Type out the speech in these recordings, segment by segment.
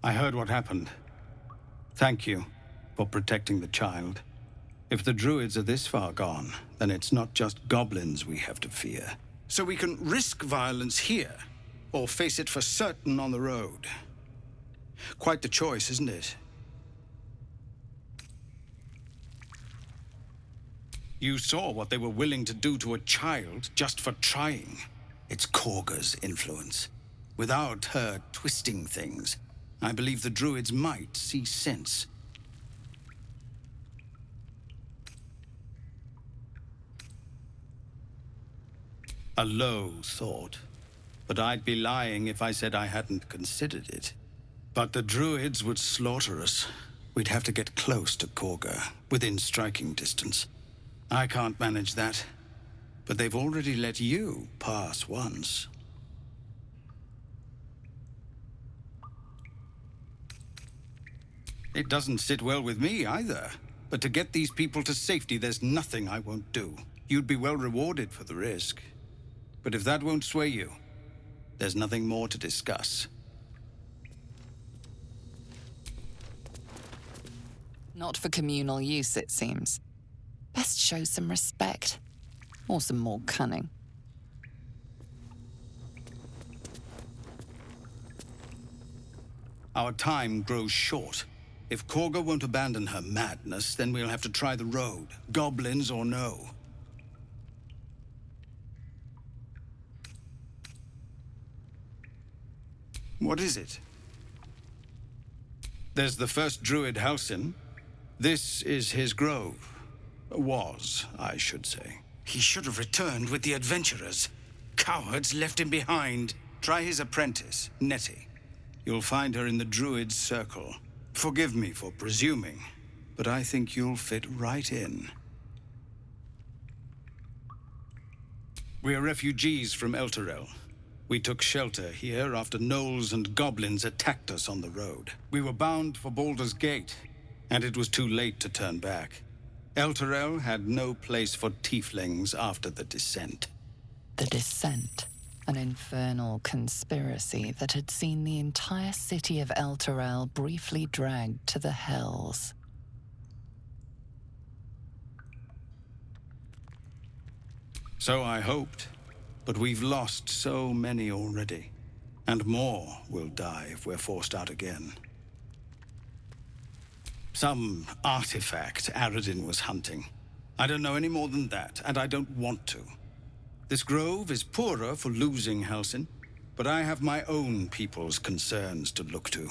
I heard what happened. Thank you for protecting the child. If the druids are this far gone, then it's not just goblins we have to fear. So we can risk violence here, or face it for certain on the road. Quite the choice, isn't it? You saw what they were willing to do to a child just for trying. It's Korga's influence. Without her twisting things, I believe the druids might see sense. A low thought. But I'd be lying if I said I hadn't considered it. But the druids would slaughter us. We'd have to get close to Korga, within striking distance. I can't manage that. But they've already let you pass once. It doesn't sit well with me either. But to get these people to safety, there's nothing I won't do. You'd be well rewarded for the risk. But if that won't sway you, there's nothing more to discuss. Not for communal use, it seems. Best show some respect. Or some more cunning. Our time grows short. If Korga won't abandon her madness, then we'll have to try the road, goblins or no. What is it? There's the first druid Halsin. This is his grove. Was, I should say. He should have returned with the adventurers. Cowards left him behind. Try his apprentice, Nettie. You'll find her in the druid's circle. Forgive me for presuming, but I think you'll fit right in. We're refugees from Elturel. We took shelter here after gnolls and goblins attacked us on the road. We were bound for Baldur's Gate, and it was too late to turn back. Elturel had no place for tieflings after the Descent. The Descent, an infernal conspiracy that had seen the entire city of Elturel briefly dragged to the Hells. So I hoped, but we've lost so many already. And more will die if we're forced out again. Some artifact Aradin was hunting. I don't know any more than that, and I don't want to. This grove is poorer for losing Halsin, but I have my own people's concerns to look to.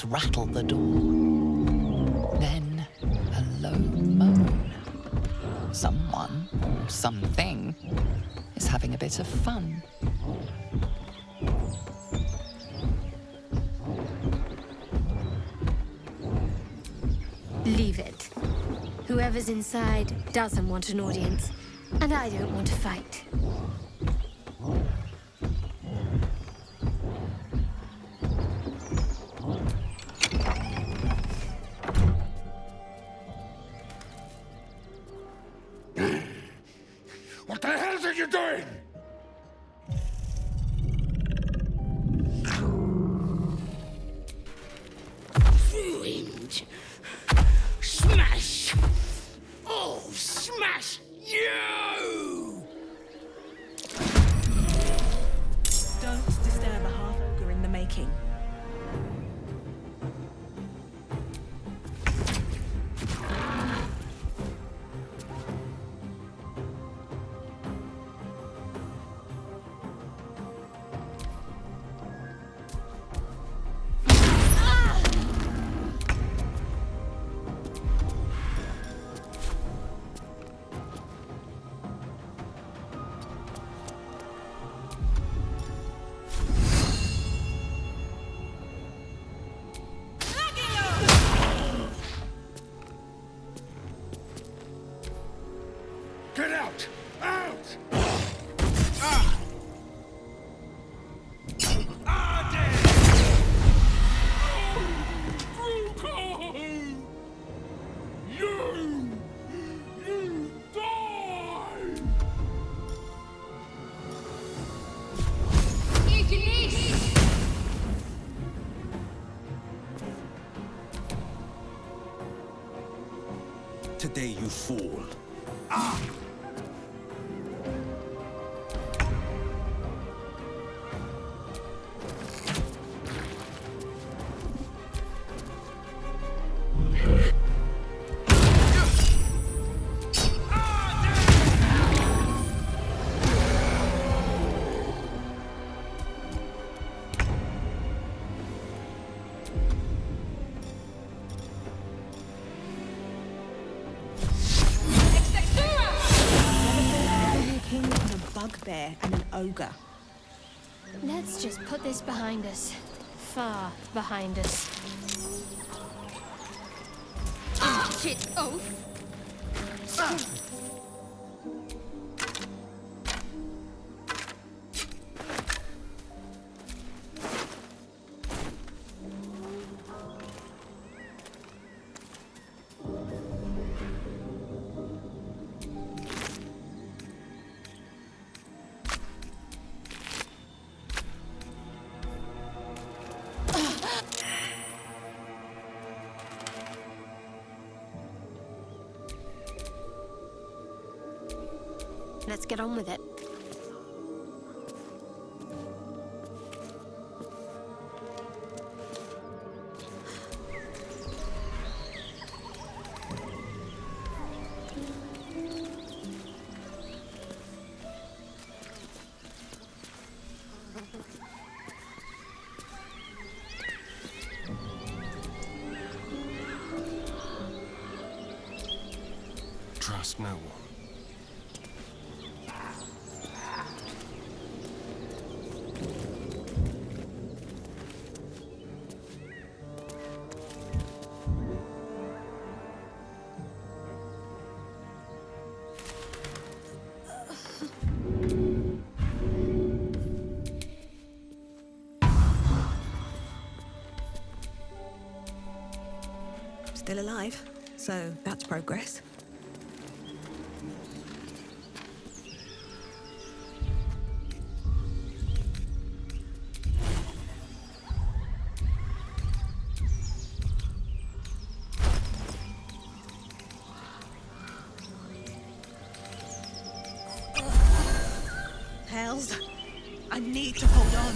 rattle the door. Then a low moan. Someone, or something, is having a bit of fun. Leave it. Whoever's inside doesn't want an audience, and I don't want to fight. What the hell are you doing? Ruined. Smash! Oh, smash you! Don't disturb a half-ogre in the making. Get out! Out! Ah! You die! Today you fall. King and a bugbear and an ogre. Let's just put this behind us. Far behind us. Shit oaf! Let's get on with it. Trust no one. Still alive, so that's progress. Hells, I need to hold on.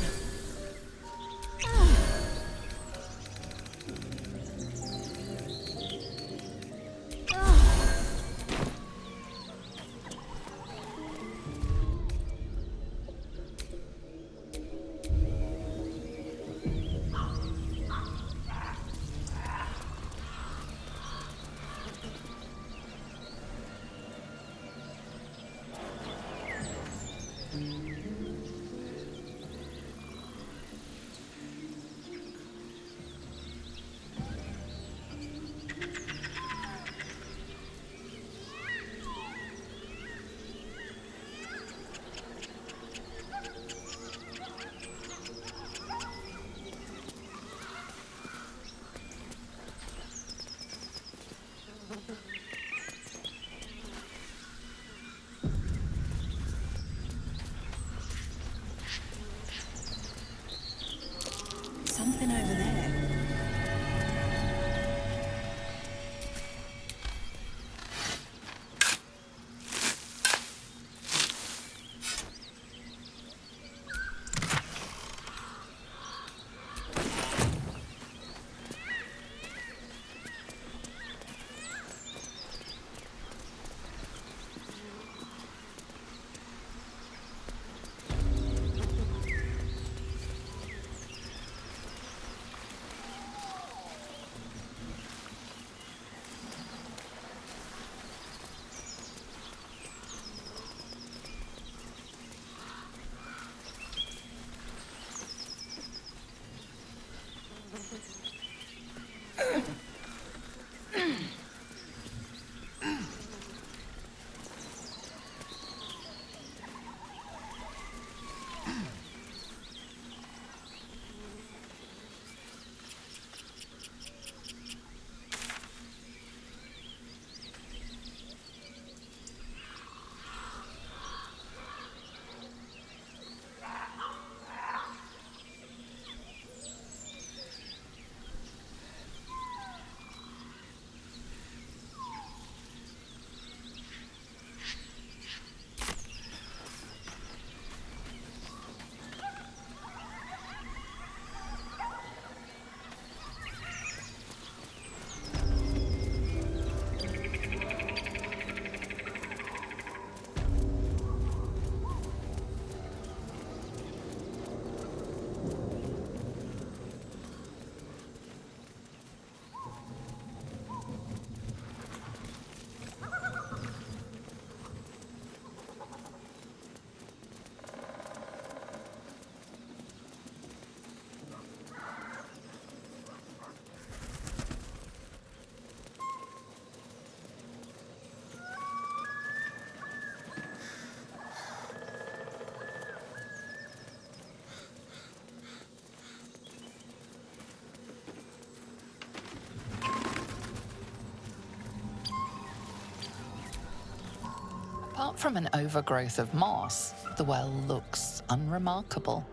Apart from an overgrowth of moss, the well looks unremarkable.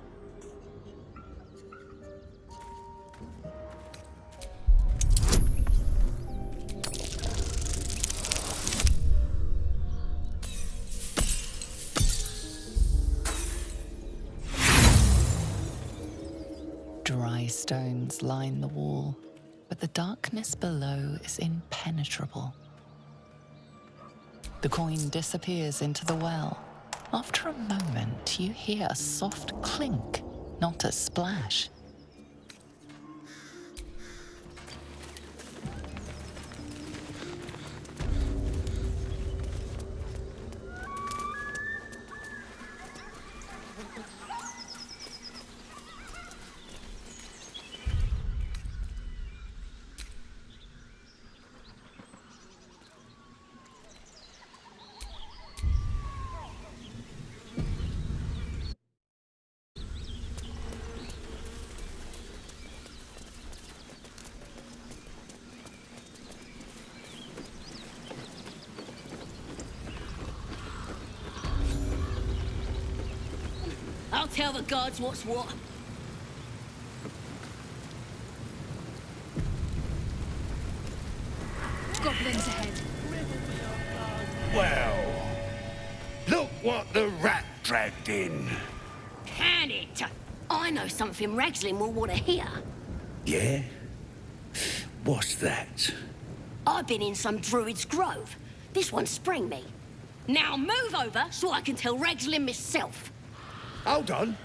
Dry stones line the wall, but the darkness below is impenetrable. The coin disappears into the well. After a moment, you hear a soft clink, not a splash. I'll tell the gods what's what. Goblins ahead. Well, look what the rat dragged in. Can it? I know something Ragslin will want to hear. Yeah? What's that? I've been in some druid's grove. This one sprang me. Now move over so I can tell Ragslin myself. Hold on.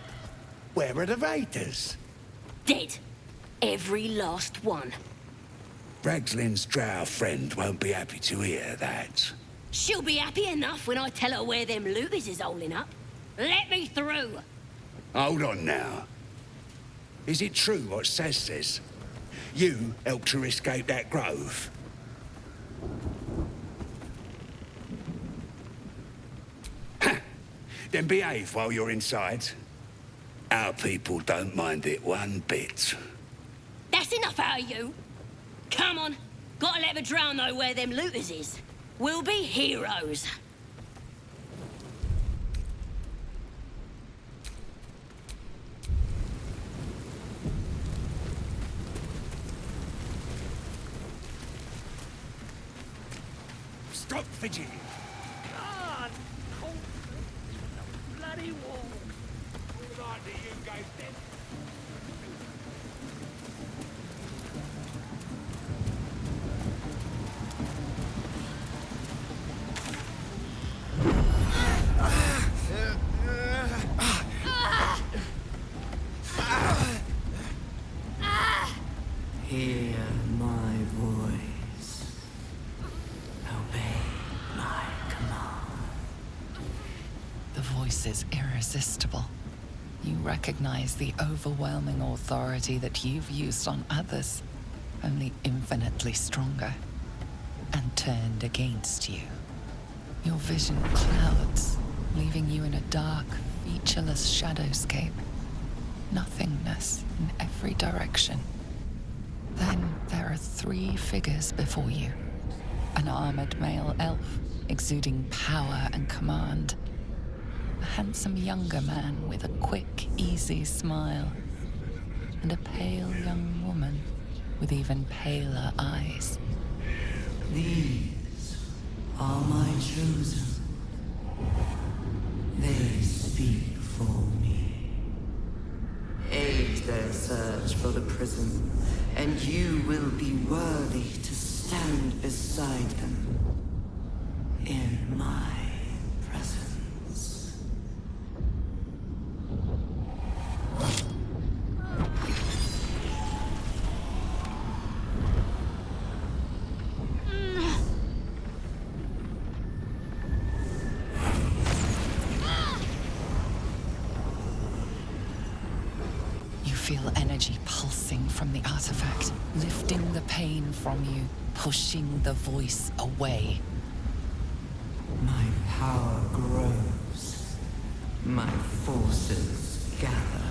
Where are the raiders? Dead. Every last one. Ragslin's drow friend won't be happy to hear that. She'll be happy enough when I tell her where them looters is holding up. Let me through. Hold on now. Is it true what Saz says? You helped her escape that grove? Ha! Then behave while you're inside. Our people don't mind it one bit. That's enough out of you. Come on. Gotta let the drow know where them looters is. We'll be heroes. Stop fidgeting. God! Oh, bloody wall. Hear my voice. Obey my command. The voice is irresistible. You recognize the overwhelming authority that you've used on others, only infinitely stronger, and turned against you. Your vision clouds, leaving you in a dark, featureless shadowscape. Nothingness in every direction. Then there are three figures before you. An armored male elf, exuding power and command. A handsome younger man with a quick, easy smile. And a pale young woman with even paler eyes. These are my chosen. They speak for me. Aid their search for the prison, and you will be worthy to stand beside them in my presence. You feel energy pulsing from the artifact, lifting the pain from you, pushing the voice away. My power grows. My forces gather.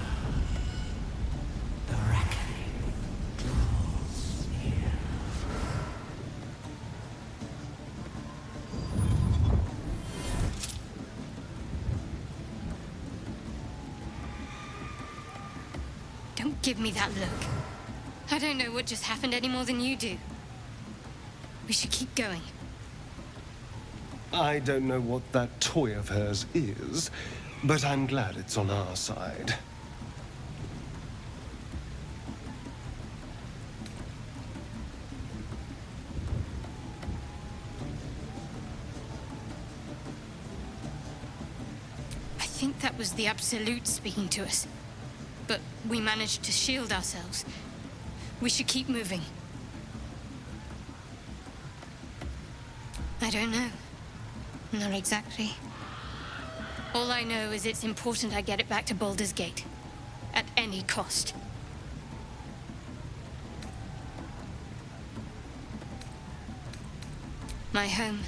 The reckoning draws near. Don't give me that look. I don't know what just happened any more than you do. We should keep going. I don't know what that toy of hers is, but I'm glad it's on our side. I think that was the Absolute speaking to us. But we managed to shield ourselves. We should keep moving. I don't know. Not exactly. All I know is it's important I get it back to Baldur's Gate. At any cost. My home.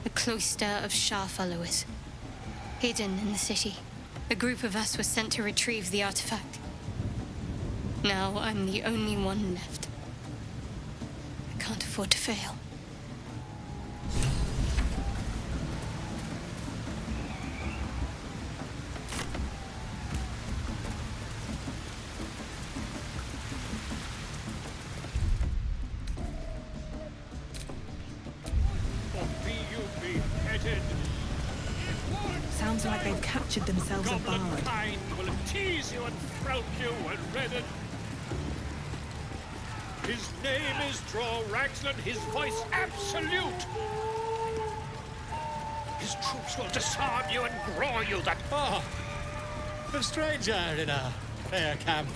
The cloister of Shah followers. Hidden in the city. A group of us was sent to retrieve the artifact. Now I'm the only one left. I can't afford to fail. Sounds like they've captured themselves a bard. Will tease you and throat you and redden. His name is Draw Ragsland, his voice absolute. His troops will disarm you and grow you that... Oh, a stranger in a fair camp.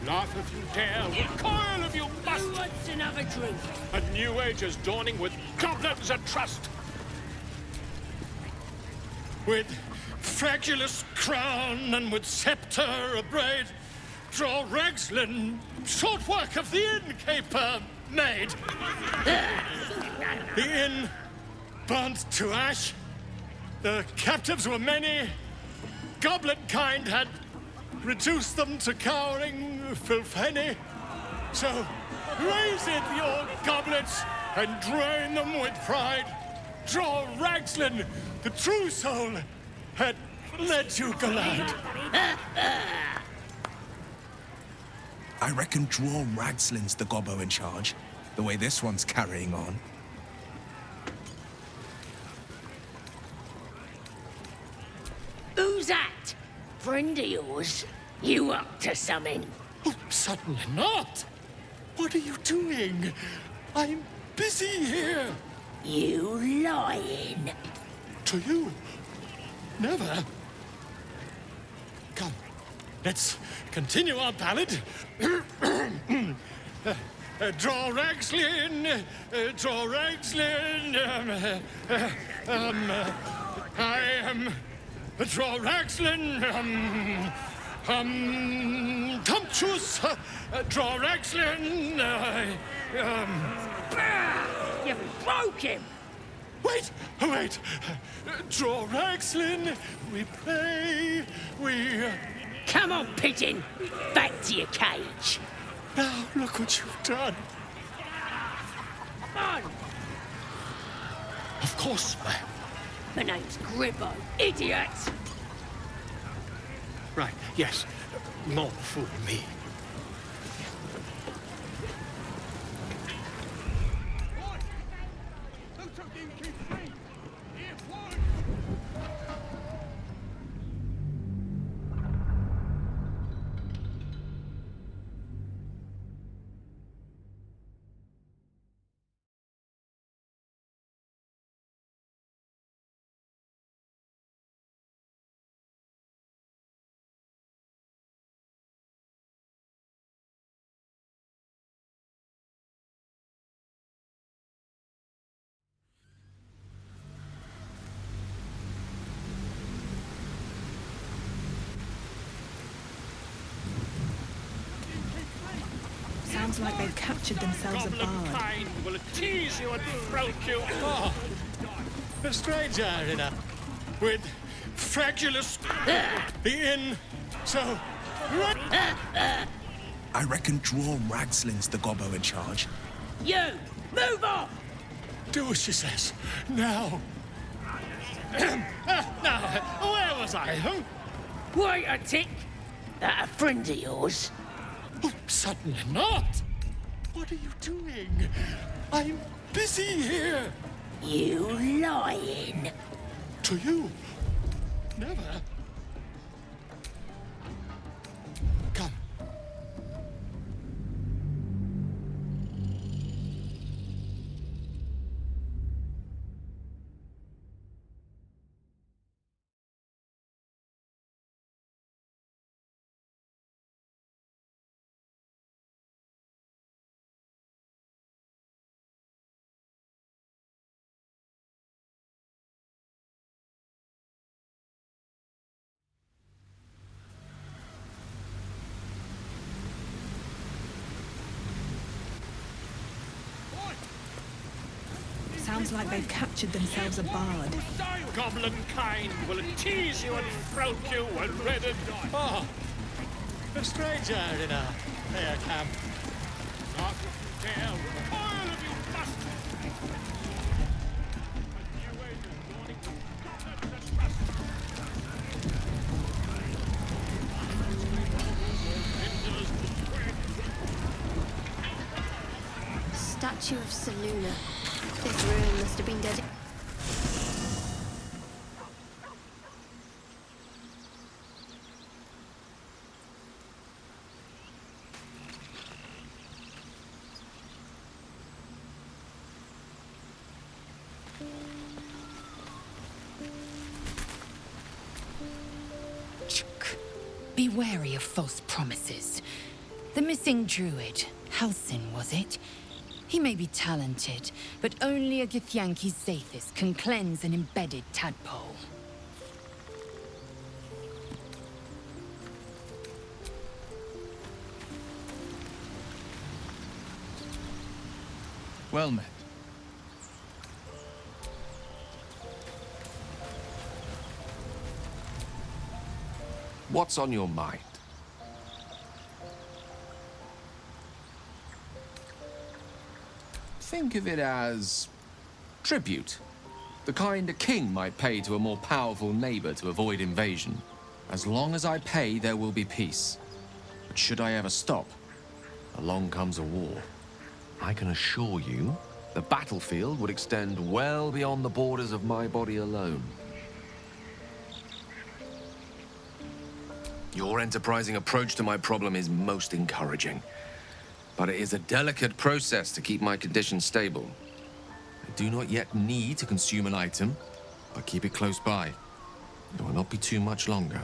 Laugh if you dare, recoil if you must. Who wants another drink? A new age is dawning with goblins and trust. With fragulous crown and with scepter abraid, Draw Ragsland, short work of the innkeeper made. The inn burnt to ash. The captives were many. Goblin kind had reduced them to cowering filthenny. So raise it, your goblets, and drain them with pride. Draw Ragsland, the true soul, had led you glad. I reckon Draw Ragsland's the gobbo in charge, the way this one's carrying on. Who's that? Friend of yours? You up to something? Oh, certainly not. What are you doing? I'm busy here. You lying. To you? Never. Come, let's continue our ballad. Draw Ragsland, Draw Ragsland. I am Draw Ragsland. Tumptuous. Draw Ragsland. You broke him. Wait, wait. Draw Ragsland. We pray. We. Come on, pigeon. Back to your cage. Now look what you've done. Come on. Of course, ma'am. My name's Gribbo. Idiot. Right, yes. More fool me. Sounds like they've captured themselves a Goblin bard. kind will tease you and throat you. Oh, a stranger in a... with fragulous... the inn, so... I reckon Draw Ragsland's the gobbo in charge. You, move off. Do as she says. Now. Now, where was I? Huh? Wait a tick. That a friend of yours? Oh, certainly not! What are you doing? I'm busy here! You lying. To you? Never. Come. Sounds like they've captured themselves a bard. Goblin kind will tease you and frown you and red and Oh, a stranger in a fair camp. not if you dare. All of you must. A new age is dawning. Let us trust. Statue of Seluna. This ruin must have been dedicated. Be wary of false promises. The missing druid, Halsin, was it? He may be talented, but only a Githyanki Zathis can cleanse an embedded tadpole. Well met. What's on your mind? Think of it as tribute. The kind a king might pay to a more powerful neighbor to avoid invasion. As long as I pay, there will be peace. But should I ever stop, along comes a war. I can assure you, the battlefield would extend well beyond the borders of my body alone. Your enterprising approach to my problem is most encouraging. But it is a delicate process to keep my condition stable. I do not yet need to consume an item, but keep it close by. It will not be too much longer.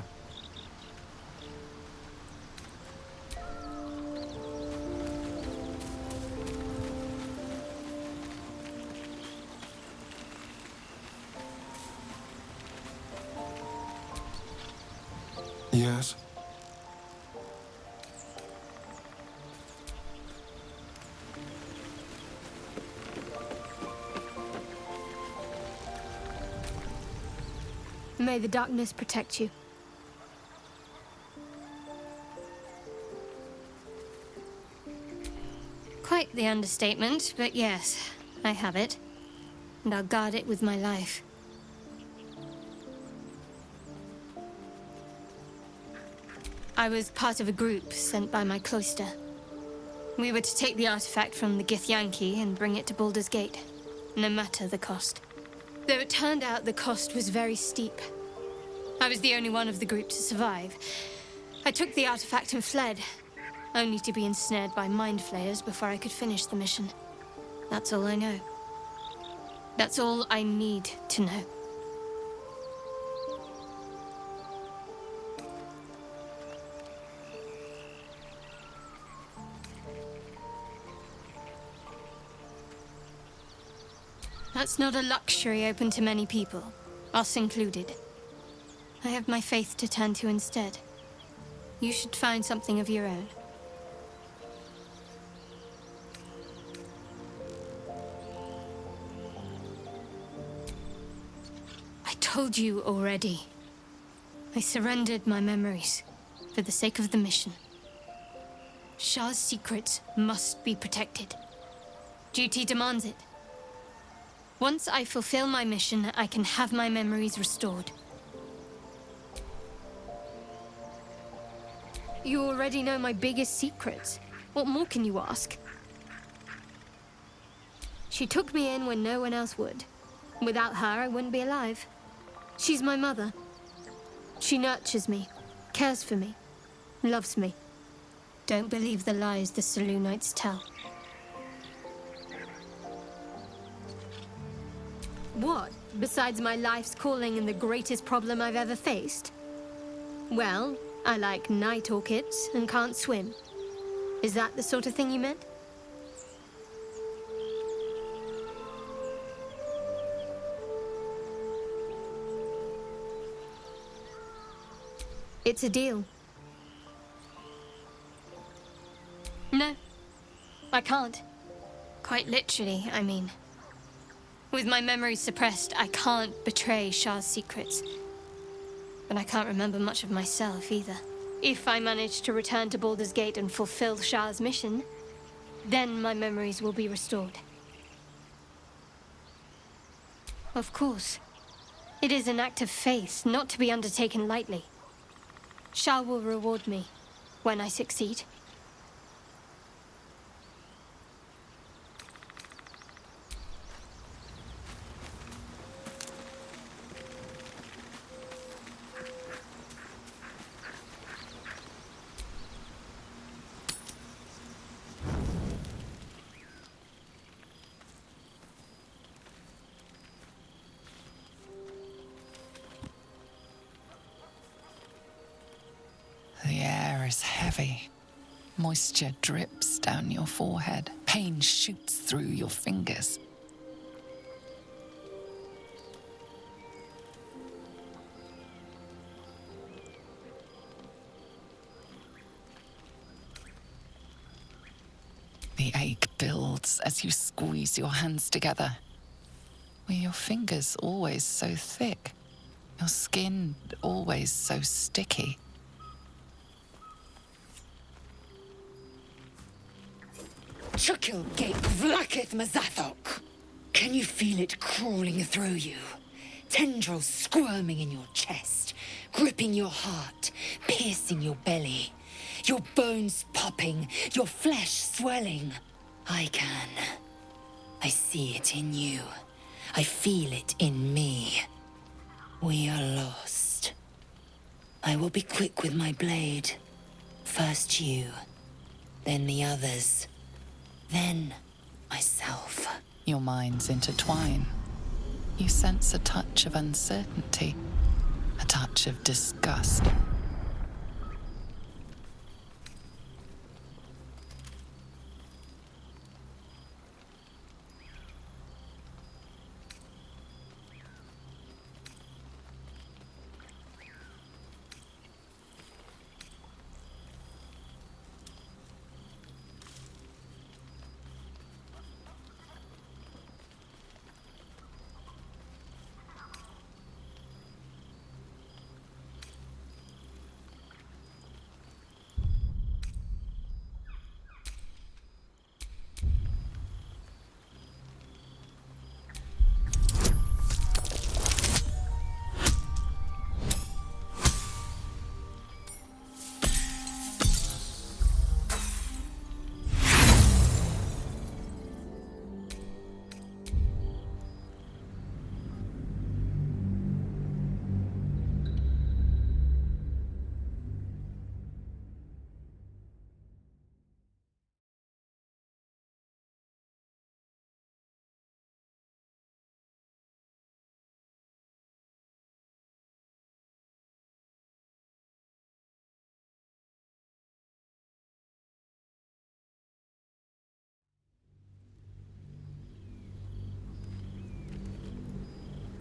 Yes? May the darkness protect you. Quite the understatement, but yes, I have it. And I'll guard it with my life. I was part of a group sent by my cloister. We were to take the artifact from the Githyanki and bring it to Baldur's Gate, no matter the cost. Though it turned out the cost was very steep. I was the only one of the group to survive. I took the artifact and fled, only to be ensnared by mind flayers before I could finish the mission. That's all I know. That's all I need to know. That's not a luxury open to many people, us included. I have my faith to turn to instead. You should find something of your own. I told you already. I surrendered my memories for the sake of the mission. Shah's secrets must be protected. Duty demands it. Once I fulfill my mission, I can have my memories restored. You already know my biggest secrets. What more can you ask? She took me in when no one else would. Without her, I wouldn't be alive. She's my mother. She nurtures me, cares for me, loves me. Don't believe the lies the Selûnites tell. What, besides my life's calling and the greatest problem I've ever faced? Well, I like night orchids and can't swim. Is that the sort of thing you meant? It's a deal. No, I can't. Quite literally, I mean. With my memories suppressed, I can't betray Shah's secrets. But I can't remember much of myself either. If I manage to return to Baldur's Gate and fulfill Shah's mission, then my memories will be restored. Of course. It is an act of faith, not to be undertaken lightly. Shah will reward me when I succeed. The air is heavy. Moisture drips down your forehead. Pain shoots through your fingers. The ache builds as you squeeze your hands together. Were your fingers always so thick? Your skin always so sticky? Chukil Gate Vlakith Mazathok. Can you feel it crawling through you? Tendrils squirming in your chest, gripping your heart, piercing your belly. Your bones popping, your flesh swelling. I can. I see it in you. I feel it in me. We are lost. I will be quick with my blade. First you, then the others. Then, myself. Your minds intertwine. You sense a touch of uncertainty, a touch of disgust.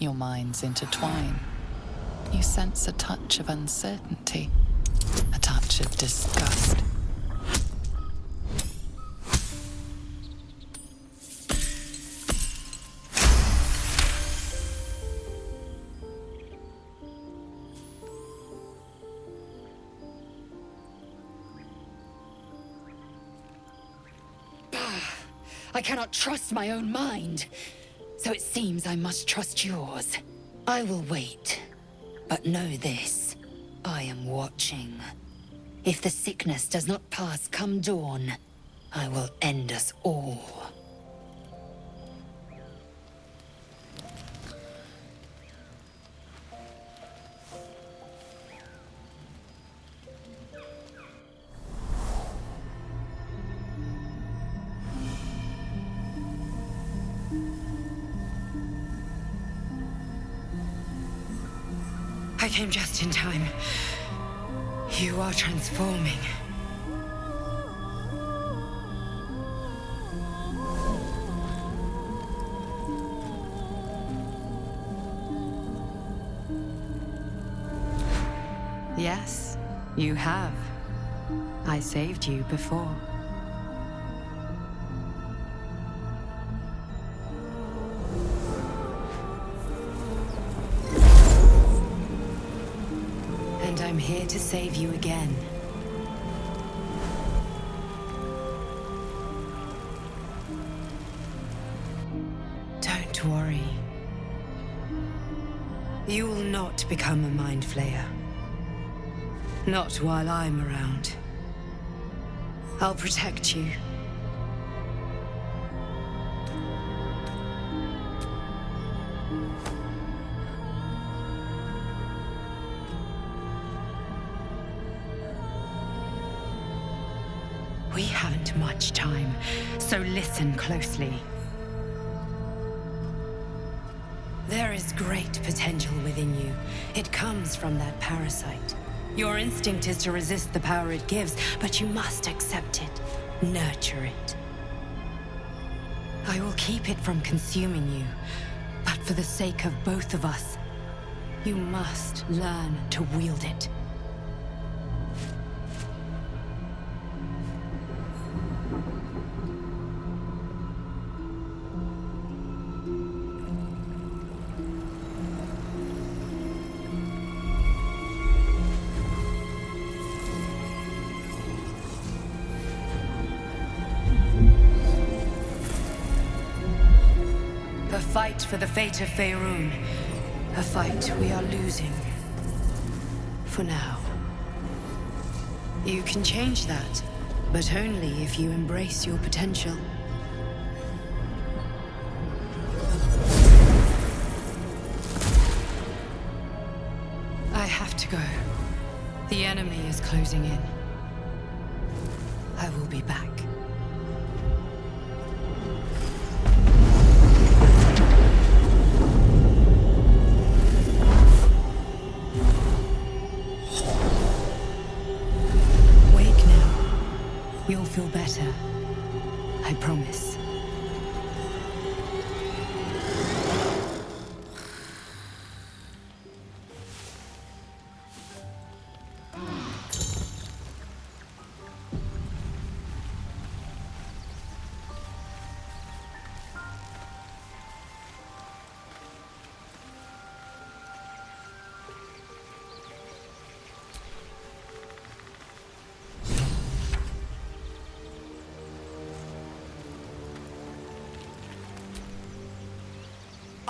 Your minds intertwine. You sense a touch of uncertainty, a touch of disgust. I cannot trust my own mind. So it seems I must trust yours. I will wait. But know this. I am watching. If the sickness does not pass come dawn, I will end us all. I came just in time. You are transforming. Yes, you have. I saved you before. And I'm here to save you again. Don't worry. You will not become a Mind Flayer. Not while I'm around. I'll protect you. We haven't much time, so listen closely. There is great potential within you. It comes from that parasite. Your instinct is to resist the power it gives, but you must accept it, nurture it. I will keep it from consuming you, but for the sake of both of us, you must learn to wield it. A fight for the fate of Faerun. A fight we are losing. For now. You can change that, but only if you embrace your potential. I have to go. The enemy is closing in. I will be back. You'll feel better. I promise.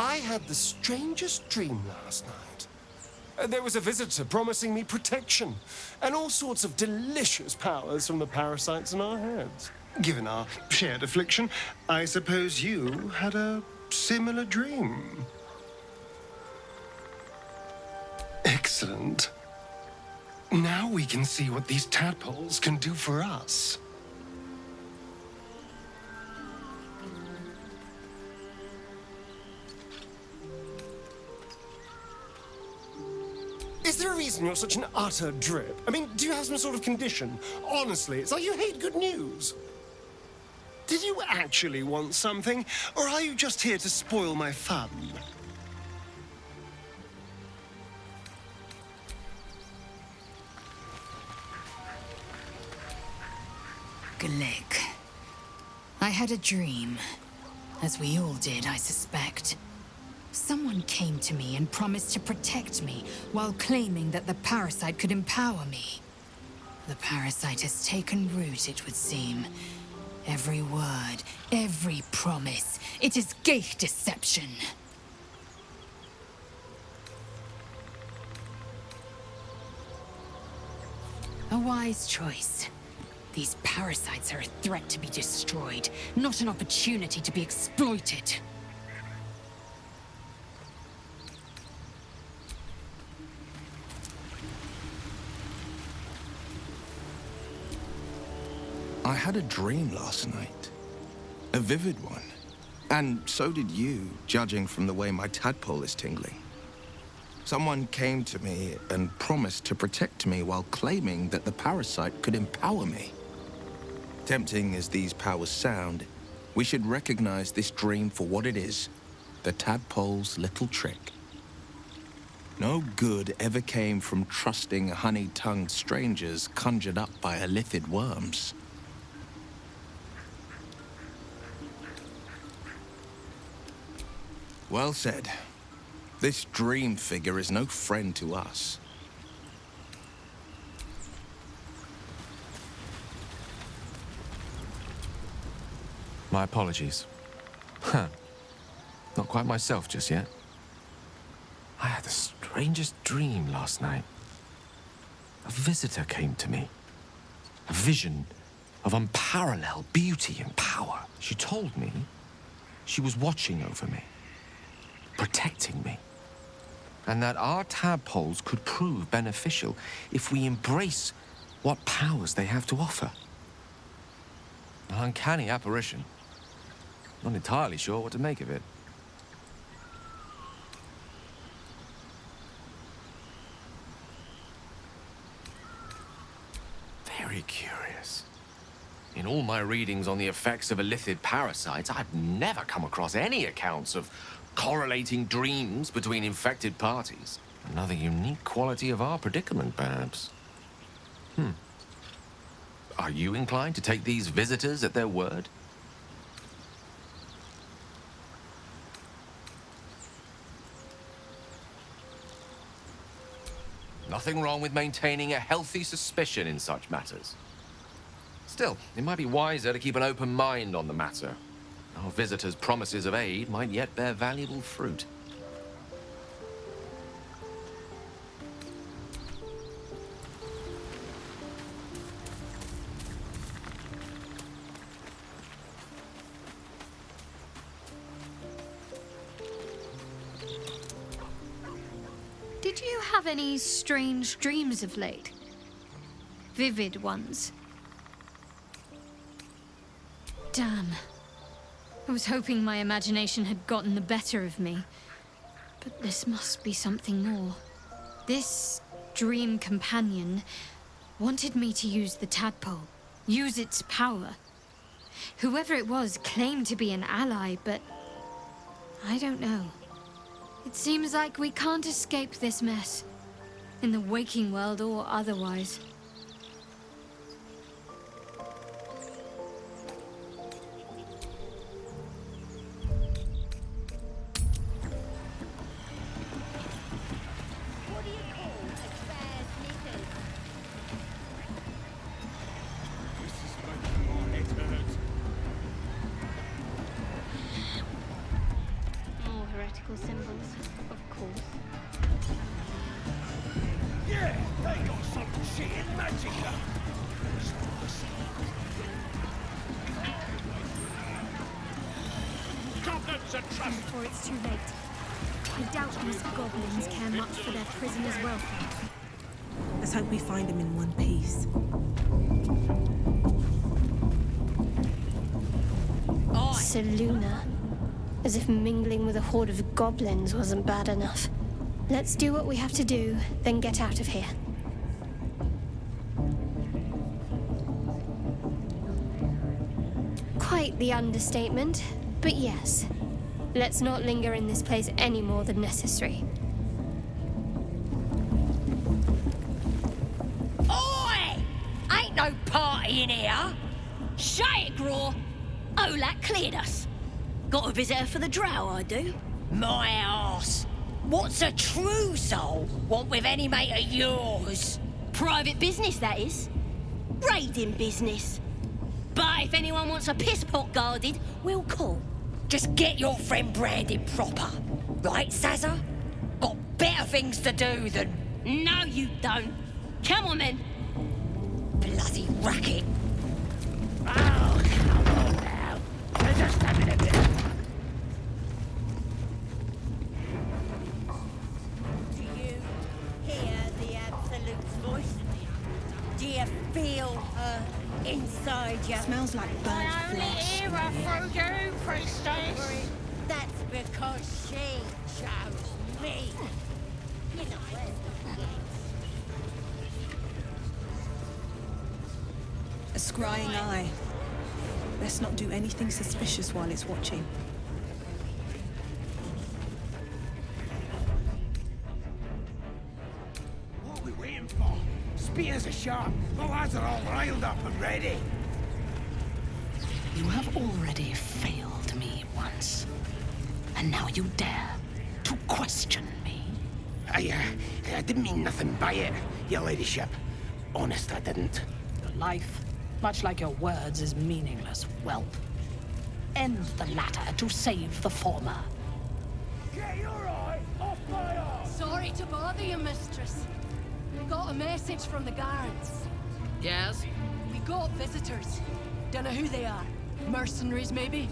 I had the strangest dream last night. There was a visitor promising me protection and all sorts of delicious powers from the parasites in our heads. Given our shared affliction, I suppose you had a similar dream. Excellent. Now we can see what these tadpoles can do for us. Is there a reason you're such an utter drip? I mean, do you have some sort of condition? Honestly, it's like you hate good news. Did you actually want something, or are you just here to spoil my fun? Glick. I had a dream. As we all did, I suspect. Someone came to me and promised to protect me, while claiming that the parasite could empower me. The parasite has taken root, it would seem. Every word, every promise, it is Geich deception. A wise choice. These parasites are a threat to be destroyed, not an opportunity to be exploited. I had a dream last night. A vivid one. And so did you, judging from the way my tadpole is tingling. Someone came to me and promised to protect me while claiming that the parasite could empower me. Tempting as these powers sound, we should recognize this dream for what it is, the tadpole's little trick. No good ever came from trusting honey-tongued strangers conjured up by elithid worms. Well said. This dream figure is no friend to us. My apologies. Huh. Not quite myself just yet. I had the strangest dream last night. A visitor came to me. A vision of unparalleled beauty and power. She told me she was watching over me, protecting me, and that our tadpoles could prove beneficial if we embrace what powers they have to offer. An uncanny apparition. Not entirely sure what to make of it. Very curious. In all my readings on the effects of elithid parasites, I've never come across any accounts of correlating dreams between infected parties. Another unique quality of our predicament, perhaps. Are you inclined to take these visitors at their word? Nothing wrong with maintaining a healthy suspicion in such matters. Still, it might be wiser to keep an open mind on the matter. Our visitors' promises of aid might yet bear valuable fruit. Did you have any strange dreams of late? Vivid ones? Damn. I was hoping my imagination had gotten the better of me. But this must be something more. This dream companion wanted me to use the tadpole, use its power. Whoever it was claimed to be an ally, but I don't know. It seems like we can't escape this mess, in the waking world or otherwise. Symbols, of course. Yeah, they got some shit in magic. Goblins and trust. Before it's too late. I doubt these goblins care much for their prisoners' welfare. Let's hope we find them in one piece. Seluna. As if mingling with a horde of goblins wasn't bad enough. Let's do what we have to do, then get out of here. Quite the understatement, but yes. Let's not linger in this place any more than necessary. Oi! Ain't no party in here! Shut it, Graw! Olak cleared us. Got a visitor for the drow, I do. My arse! What's a true soul want with any mate of yours? Private business, that is. Raiding business. But if anyone wants a piss pot guarded, we'll call. Just get your friend branded proper. Right, Sazza? Got better things to do than... No, you don't. Come on, then. bloody racket. Oh, come on now. They're just having a bit. Do you hear the Absolute's voice? Do you feel her inside you? Smells like burnt flesh. Hear her through you, priestess. That's because she chose me. You know where. A scrying eye. Let's not do anything suspicious while it's watching. What are we waiting for? Spears are sharp. The lads are all riled up and ready. You have already failed me once. And now you dare to question me. I didn't mean nothing by it, your ladyship. Honest, I didn't. Your life, much like your words, is meaningless, whelp. End the latter to save the former. Get your eye off my arm! Sorry to bother you, mistress. We got a message from the guards. Yes? We got visitors. Don't know who they are. Mercenaries, maybe?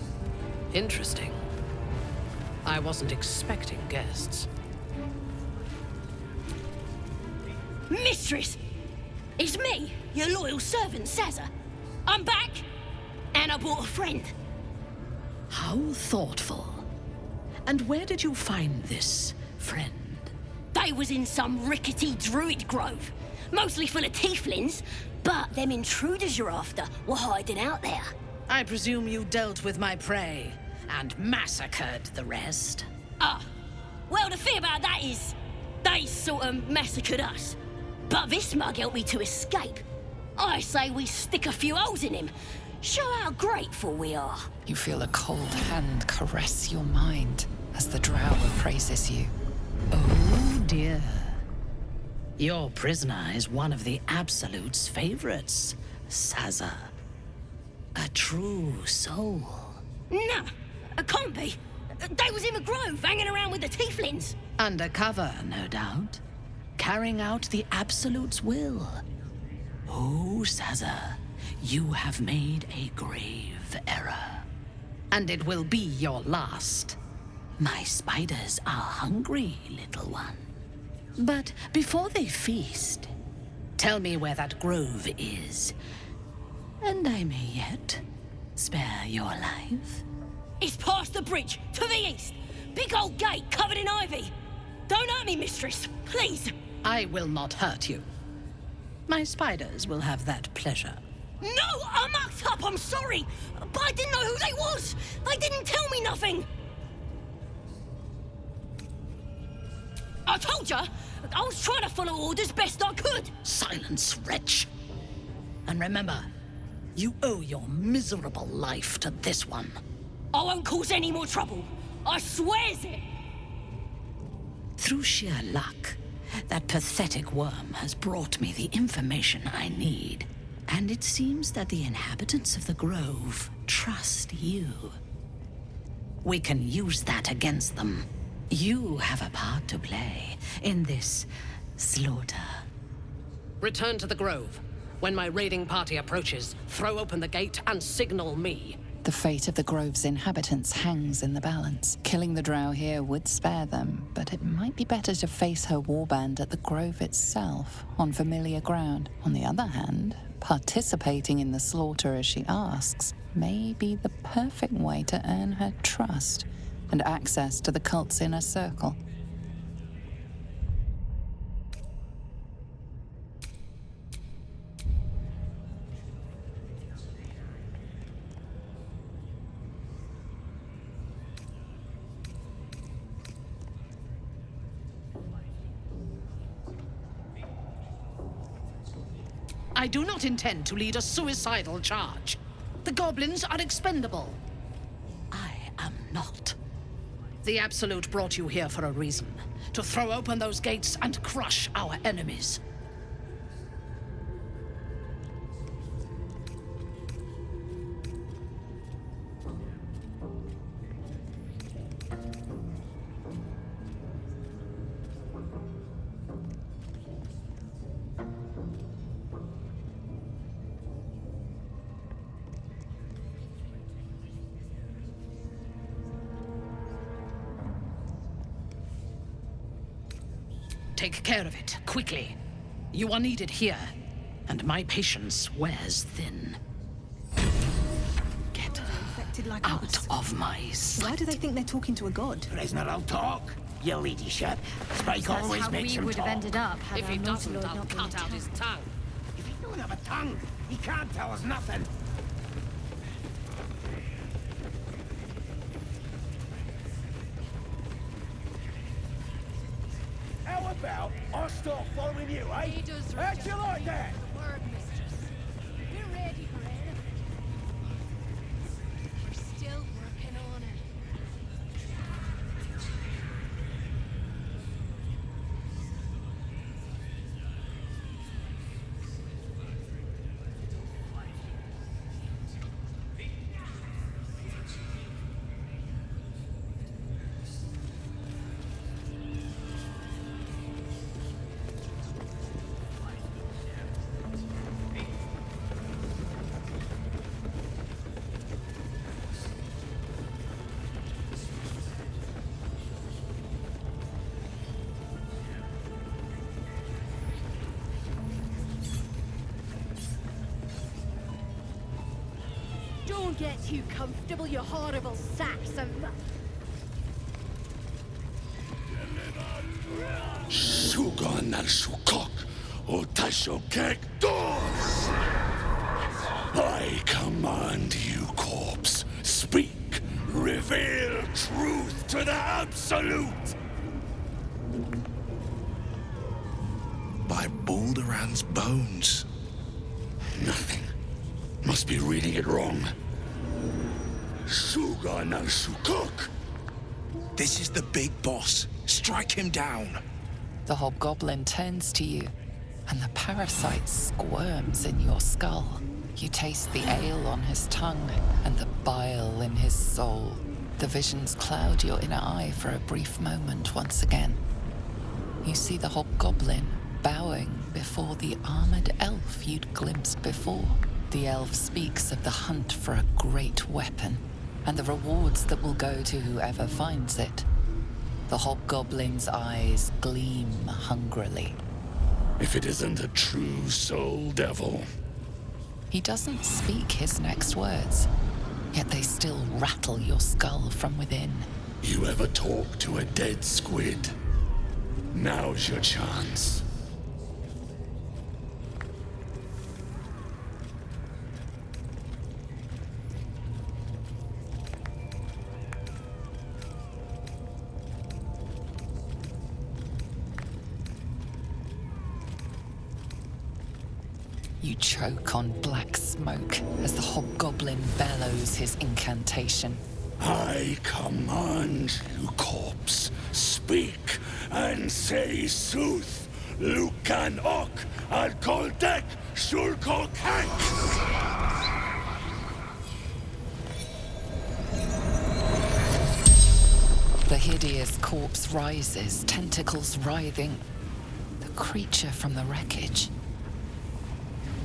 Interesting. I wasn't expecting guests. Mistress! It's me, your loyal servant, Sazza. I'm back, and I brought a friend. How thoughtful. And where did you find this friend? They was in some rickety druid grove, mostly full of tieflings, but them intruders you're after were hiding out there. I presume you dealt with my prey and massacred the rest. Well, the thing about that is, they sort of massacred us. But this mug helped me to escape. I say we stick a few holes in him. Show how grateful we are. You feel a cold hand caress your mind as the drow appraises you. Oh dear. Your prisoner is one of the Absolute's favorites, Sazza. A true soul. Nah, it can't be. They was in the grove, hanging around with the tieflings. Undercover, no doubt. Carrying out the Absolute's will. Oh, Sazza, you have made a grave error. And it will be your last. My spiders are hungry, little one. But before they feast, tell me where that grove is. And I may yet spare your life. It's past the bridge, to the east. Big old gate covered in ivy. Don't hurt me, mistress, please. I will not hurt you. My spiders will have that pleasure. No, I mucked up, I'm sorry. But I didn't know who they was. They didn't tell me nothing. I told ya, I was trying to follow orders best I could. Silence, wretch. And remember, you owe your miserable life to this one. I won't cause any more trouble. I swears it. Through sheer luck, that pathetic worm has brought me the information I need. And it seems that the inhabitants of the Grove trust you. We can use that against them. You have a part to play in this slaughter. Return to the Grove. When my raiding party approaches, throw open the gate and signal me. The fate of the Grove's inhabitants hangs in the balance. Killing the drow here would spare them, but it might be better to face her warband at the Grove itself, on familiar ground. On the other hand, participating in the slaughter as she asks may be the perfect way to earn her trust and access to the cult's inner circle. I do not intend to lead a suicidal charge. The goblins are expendable. I am not. The Absolute brought you here for a reason. To throw open those gates and crush our enemies. take care of it, quickly. You are needed here, and my patience wears thin. Get Like out us. of my sight. Why do they think they're talking to a god? Prisoner will talk, your ladyship. Spike That's always how makes we him would have talk. ended up had If our he naughty doesn't, lord I'll not been cut out his tongue. If he don't have a tongue, he can't tell us nothing. How about I start following you, eh? How'd you like that? Word, mistress. We're ready for anything. We're still working on it. Don't get too comfortable, you horrible sacks of... Sugan al Sukok, o Tashokek Dos! I command you, corpse. Speak. Reveal truth to the Absolute! By Balduran's bones. Nothing. Must be reading it wrong. Sugan al Sukok! This is the big boss. Strike him down. The hobgoblin turns to you, and the parasite squirms in your skull. You taste the ale on his tongue and the bile in his soul. The visions cloud your inner eye for a brief moment once again. You see the hobgoblin bowing before the armored elf you'd glimpsed before. The elf speaks of the hunt for a great weapon and the rewards that will go to whoever finds it. The hobgoblin's eyes gleam hungrily. If it isn't a true soul devil. He doesn't speak his next words, yet they still rattle your skull from within. You ever talk to a dead squid? Now's your chance. You choke on black smoke as the hobgoblin bellows his incantation. I command you, corpse. Speak and say sooth. Lucan ok al koldek shulkok hank. The hideous corpse rises, tentacles writhing. The creature from the wreckage.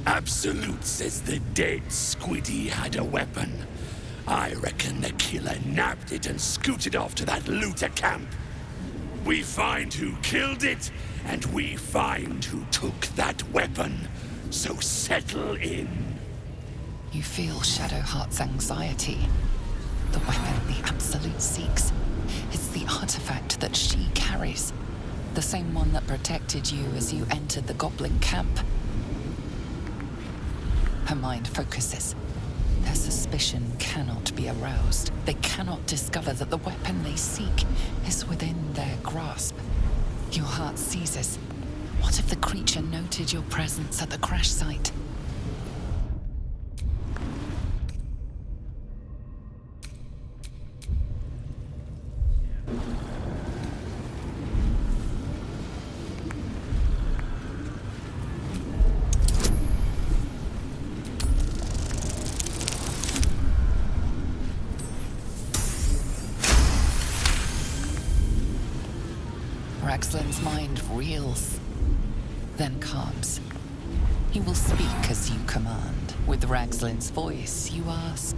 Absolute says the dead squiddy had a weapon. I reckon the killer nabbed it and scooted off to that looter camp. We find who killed it, and we find who took that weapon. So settle in. You feel Shadowheart's anxiety. The weapon the Absolute seeks. It's the artifact that she carries. The same one that protected you as you entered the goblin camp. Her mind focuses. Their suspicion cannot be aroused. They cannot discover that the weapon they seek is within their grasp. Your heart seizes. What if the creature noted your presence at the crash site? Ragzlin's mind reels, then calms. He will speak as you command. With Ragzlin's voice, you ask,